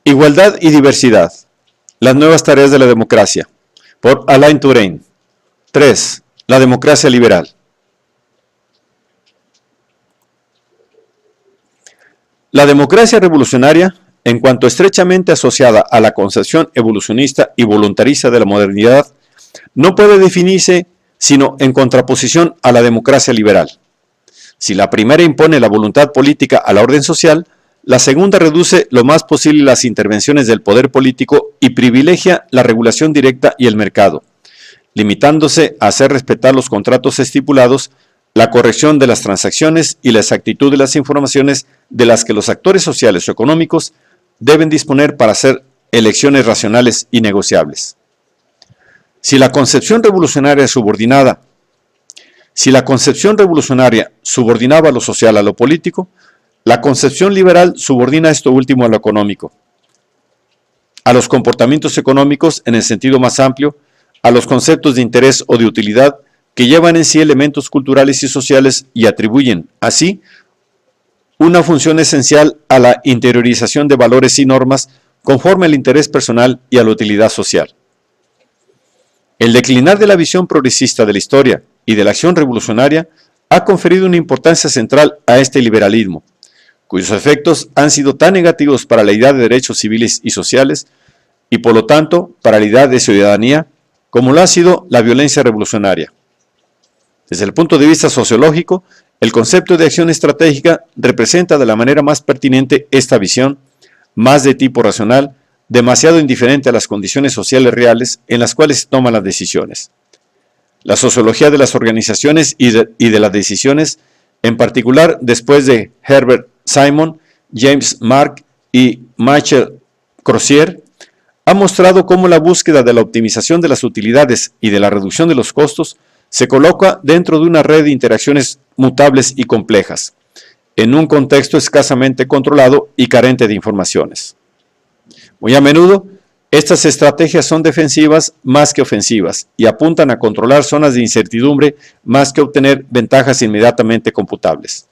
Igualdad y diversidad. Las nuevas tareas de la democracia. Por Alain Touraine. 3. La democracia liberal. La democracia revolucionaria, en cuanto estrechamente asociada a la concepción evolucionista y voluntarista de la modernidad, no puede definirse sino en contraposición a la democracia liberal. Si la primera impone la voluntad política a la orden social, la segunda reduce lo más posible las intervenciones del poder político y privilegia la regulación directa y el mercado, limitándose a hacer respetar los contratos estipulados, la corrección de las transacciones y la exactitud de las informaciones de las que los actores sociales o económicos deben disponer para hacer elecciones racionales y negociables. Si la concepción revolucionaria subordinaba lo social a lo político, la concepción liberal subordina esto último a lo económico, a los comportamientos económicos en el sentido más amplio, a los conceptos de interés o de utilidad que llevan en sí elementos culturales y sociales y atribuyen, así, una función esencial a la interiorización de valores y normas conforme al interés personal y a la utilidad social. El declinar de la visión progresista de la historia y de la acción revolucionaria ha conferido una importancia central a este liberalismo, cuyos efectos han sido tan negativos para la idea de derechos civiles y sociales y por lo tanto para la idea de ciudadanía como lo ha sido la violencia revolucionaria. Desde el punto de vista sociológico, el concepto de acción estratégica representa de la manera más pertinente esta visión, más de tipo racional, demasiado indiferente a las condiciones sociales reales en las cuales se toman las decisiones. La sociología de las organizaciones y de las decisiones, en particular después de Herbert Simon, James Mark y Michel Crozier, ha mostrado cómo la búsqueda de la optimización de las utilidades y de la reducción de los costos se coloca dentro de una red de interacciones mutables y complejas, en un contexto escasamente controlado y carente de informaciones. Muy a menudo, estas estrategias son defensivas más que ofensivas y apuntan a controlar zonas de incertidumbre más que obtener ventajas inmediatamente computables.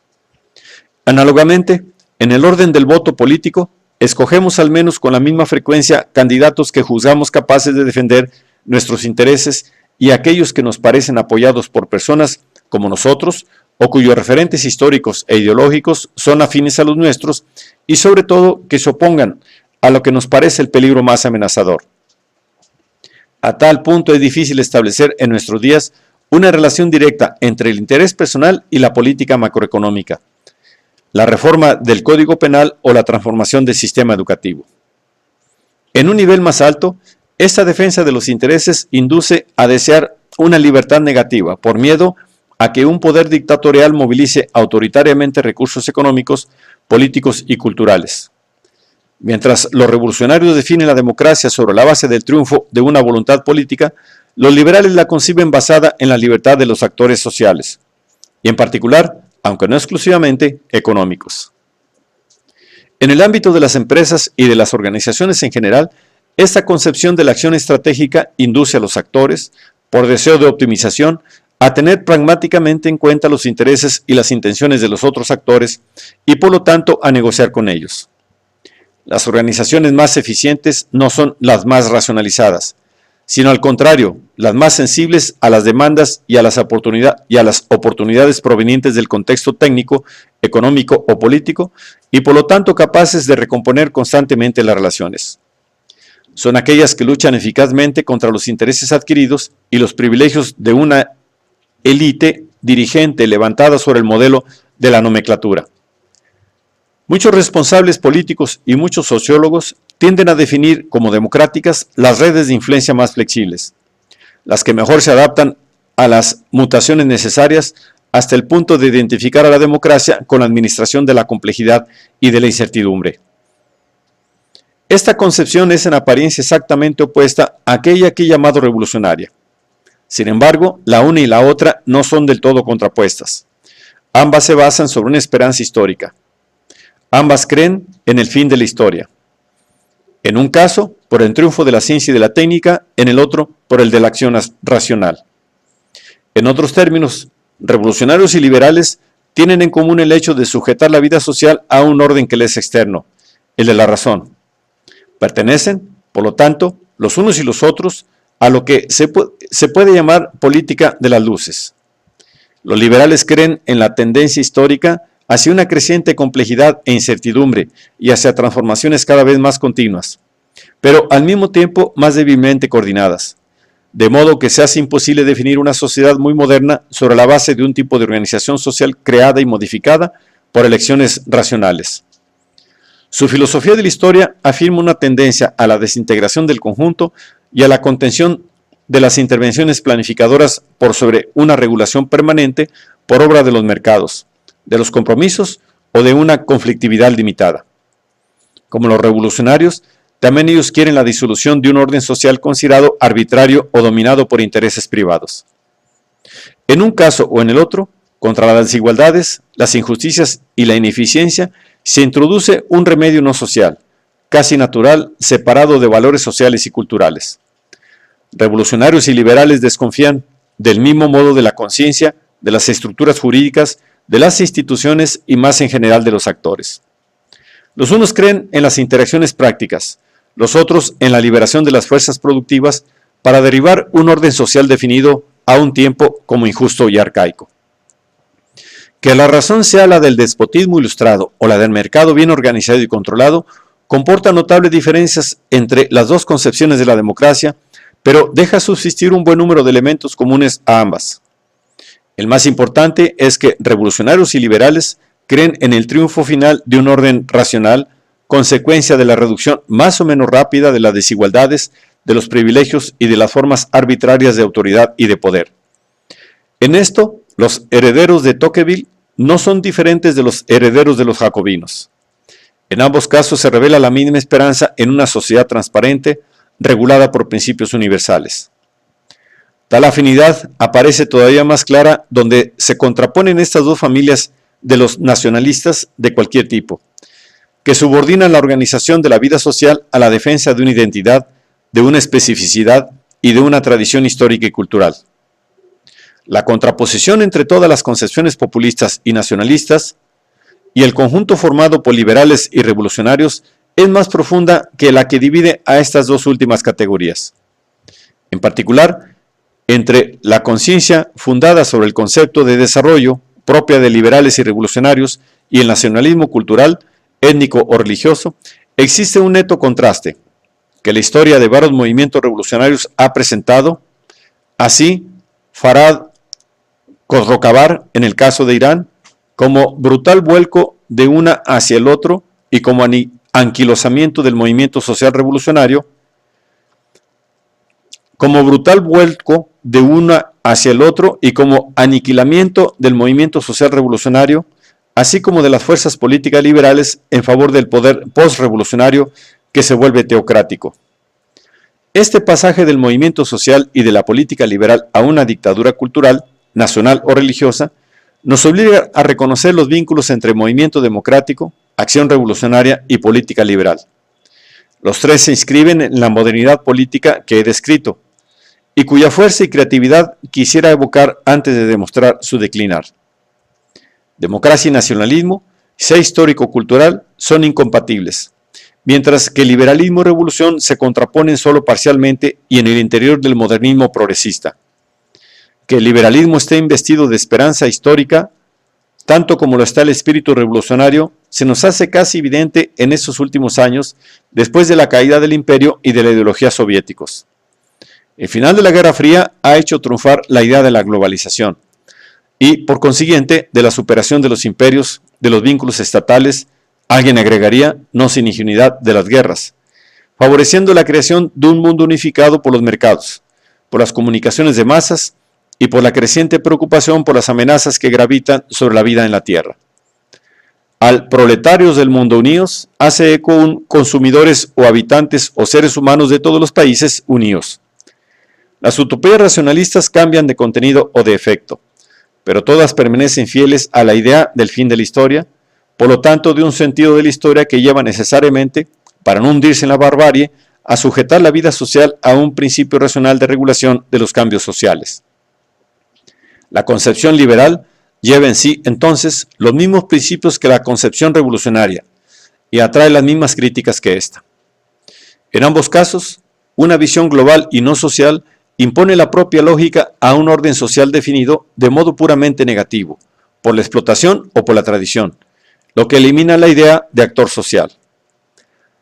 Análogamente, en el orden del voto político, escogemos al menos con la misma frecuencia candidatos que juzgamos capaces de defender nuestros intereses y aquellos que nos parecen apoyados por personas como nosotros o cuyos referentes históricos e ideológicos son afines a los nuestros y sobre todo que se opongan a lo que nos parece el peligro más amenazador. A tal punto es difícil establecer en nuestros días una relación directa entre el interés personal y la política macroeconómica, la reforma del Código Penal o la transformación del sistema educativo. En un nivel más alto, esta defensa de los intereses induce a desear una libertad negativa por miedo a que un poder dictatorial movilice autoritariamente recursos económicos, políticos y culturales. Mientras los revolucionarios definen la democracia sobre la base del triunfo de una voluntad política, los liberales la conciben basada en la libertad de los actores sociales, y en particular, aunque no exclusivamente, económicos. En el ámbito de las empresas y de las organizaciones en general, esta concepción de la acción estratégica induce a los actores, por deseo de optimización, a tener pragmáticamente en cuenta los intereses y las intenciones de los otros actores y por lo tanto a negociar con ellos. Las organizaciones más eficientes no son las más racionalizadas, sino al contrario, las más sensibles a las demandas y a las oportunidades provenientes del contexto técnico, económico o político y por lo tanto capaces de recomponer constantemente las relaciones. Son aquellas que luchan eficazmente contra los intereses adquiridos y los privilegios de una élite dirigente levantada sobre el modelo de la nomenclatura. Muchos responsables políticos y muchos sociólogos tienden a definir como democráticas las redes de influencia más flexibles, las que mejor se adaptan a las mutaciones necesarias hasta el punto de identificar a la democracia con la administración de la complejidad y de la incertidumbre. Esta concepción es en apariencia exactamente opuesta a aquella aquí llamada revolucionaria. Sin embargo, la una y la otra no son del todo contrapuestas. Ambas se basan sobre una esperanza histórica. Ambas creen en el fin de la historia. En un caso, por el triunfo de la ciencia y de la técnica, en el otro, por el de la acción racional. En otros términos, revolucionarios y liberales tienen en común el hecho de sujetar la vida social a un orden que les es externo, el de la razón. Pertenecen, por lo tanto, los unos y los otros, a lo que se puede llamar política de las luces. Los liberales creen en la tendencia histórica hacia una creciente complejidad e incertidumbre y hacia transformaciones cada vez más continuas, pero al mismo tiempo más débilmente coordinadas, de modo que se hace imposible definir una sociedad muy moderna sobre la base de un tipo de organización social creada y modificada por elecciones racionales. Su filosofía de la historia afirma una tendencia a la desintegración del conjunto y a la contención de las intervenciones planificadoras por sobre una regulación permanente por obra de los mercados, de los compromisos o de una conflictividad limitada. Como los revolucionarios, también ellos quieren la disolución de un orden social considerado arbitrario o dominado por intereses privados. En un caso o en el otro, contra las desigualdades, las injusticias y la ineficiencia, se introduce un remedio no social, casi natural, separado de valores sociales y culturales. Revolucionarios y liberales desconfían del mismo modo de la conciencia, de las estructuras jurídicas, de las instituciones y más en general de los actores. Los unos creen en las interacciones prácticas, los otros en la liberación de las fuerzas productivas para derivar un orden social definido a un tiempo como injusto y arcaico. Que la razón sea la del despotismo ilustrado o la del mercado bien organizado y controlado, comporta notables diferencias entre las dos concepciones de la democracia, pero deja subsistir un buen número de elementos comunes a ambas. El más importante es que revolucionarios y liberales creen en el triunfo final de un orden racional, consecuencia de la reducción más o menos rápida de las desigualdades, de los privilegios y de las formas arbitrarias de autoridad y de poder. En esto, los herederos de Tocqueville no son diferentes de los herederos de los jacobinos. En ambos casos se revela la mínima esperanza en una sociedad transparente, regulada por principios universales. Tal afinidad aparece todavía más clara donde se contraponen estas dos familias de los nacionalistas de cualquier tipo, que subordinan la organización de la vida social a la defensa de una identidad, de una especificidad y de una tradición histórica y cultural. La contraposición entre todas las concepciones populistas y nacionalistas y el conjunto formado por liberales y revolucionarios es más profunda que la que divide a estas dos últimas categorías. En particular, entre la conciencia fundada sobre el concepto de desarrollo propia de liberales y revolucionarios y el nacionalismo cultural, étnico o religioso, existe un neto contraste que la historia de varios movimientos revolucionarios ha presentado. Así, Farhad Khosrokhavar, en el caso de Irán, como brutal vuelco de una hacia el otro y como anquilosamiento del movimiento social revolucionario, como brutal vuelco de una hacia el otro y como aniquilamiento del movimiento social revolucionario, así como de las fuerzas políticas liberales en favor del poder postrevolucionario que se vuelve teocrático. Este pasaje del movimiento social y de la política liberal a una dictadura cultural, nacional o religiosa, nos obliga a reconocer los vínculos entre movimiento democrático, acción revolucionaria y política liberal. Los tres se inscriben en la modernidad política que he descrito, y cuya fuerza y creatividad quisiera evocar antes de demostrar su declinar. Democracia y nacionalismo, sea histórico-cultural, son incompatibles, mientras que liberalismo y revolución se contraponen solo parcialmente y en el interior del modernismo progresista. Que el liberalismo esté investido de esperanza histórica, tanto como lo está el espíritu revolucionario, se nos hace casi evidente en estos últimos años, después de la caída del imperio y de la ideología soviéticos. El final de la Guerra Fría ha hecho triunfar la idea de la globalización y, por consiguiente, de la superación de los imperios, de los vínculos estatales, alguien agregaría, no sin ingenuidad, de las guerras, favoreciendo la creación de un mundo unificado por los mercados, por las comunicaciones de masas y por la creciente preocupación por las amenazas que gravitan sobre la vida en la Tierra. Al proletarios del mundo unidos hace eco un consumidores o habitantes o seres humanos de todos los países unidos. Las utopías racionalistas cambian de contenido o de efecto, pero todas permanecen fieles a la idea del fin de la historia, por lo tanto de un sentido de la historia que lleva necesariamente, para no hundirse en la barbarie, a sujetar la vida social a un principio racional de regulación de los cambios sociales. La concepción liberal lleva en sí, entonces, los mismos principios que la concepción revolucionaria y atrae las mismas críticas que ésta. En ambos casos, una visión global y no social impone la propia lógica a un orden social definido de modo puramente negativo, por la explotación o por la tradición, lo que elimina la idea de actor social.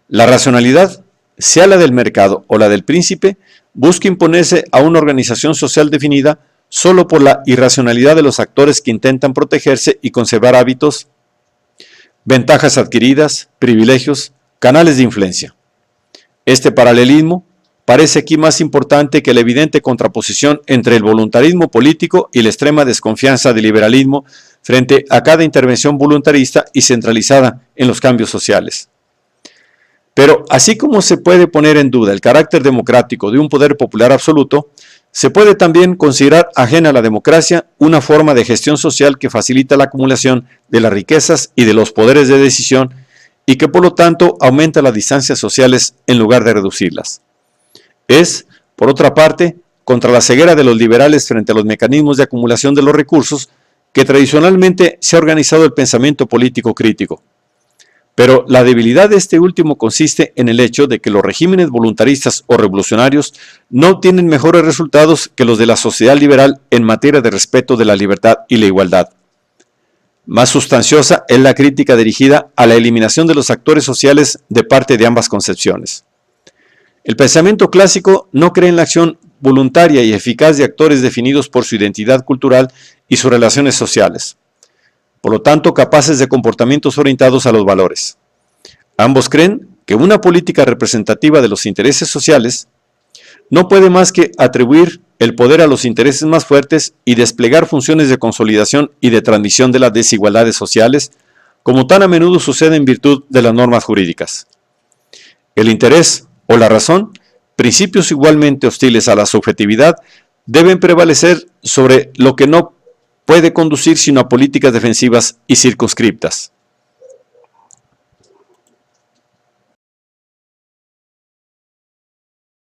La racionalidad, sea la del mercado o la del príncipe, busca imponerse a una organización social definida solo por la irracionalidad de los actores que intentan protegerse y conservar hábitos, ventajas adquiridas, privilegios, canales de influencia. Este paralelismo parece aquí más importante que la evidente contraposición entre el voluntarismo político y la extrema desconfianza del liberalismo frente a cada intervención voluntarista y centralizada en los cambios sociales. Pero así como se puede poner en duda el carácter democrático de un poder popular absoluto, se puede también considerar ajena a la democracia una forma de gestión social que facilita la acumulación de las riquezas y de los poderes de decisión y que por lo tanto aumenta las distancias sociales en lugar de reducirlas. Es, por otra parte, contra la ceguera de los liberales frente a los mecanismos de acumulación de los recursos que tradicionalmente se ha organizado el pensamiento político crítico. Pero la debilidad de este último consiste en el hecho de que los regímenes voluntaristas o revolucionarios no obtienen mejores resultados que los de la sociedad liberal en materia de respeto de la libertad y la igualdad. Más sustanciosa es la crítica dirigida a la eliminación de los actores sociales de parte de ambas concepciones. El pensamiento clásico no cree en la acción voluntaria y eficaz de actores definidos por su identidad cultural y sus relaciones sociales, por lo tanto capaces de comportamientos orientados a los valores. Ambos creen que una política representativa de los intereses sociales no puede más que atribuir el poder a los intereses más fuertes y desplegar funciones de consolidación y de transmisión de las desigualdades sociales, como tan a menudo sucede en virtud de las normas jurídicas. El interés o la razón, principios igualmente hostiles a la subjetividad, deben prevalecer sobre lo que no puede conducir sino a políticas defensivas y circunscriptas.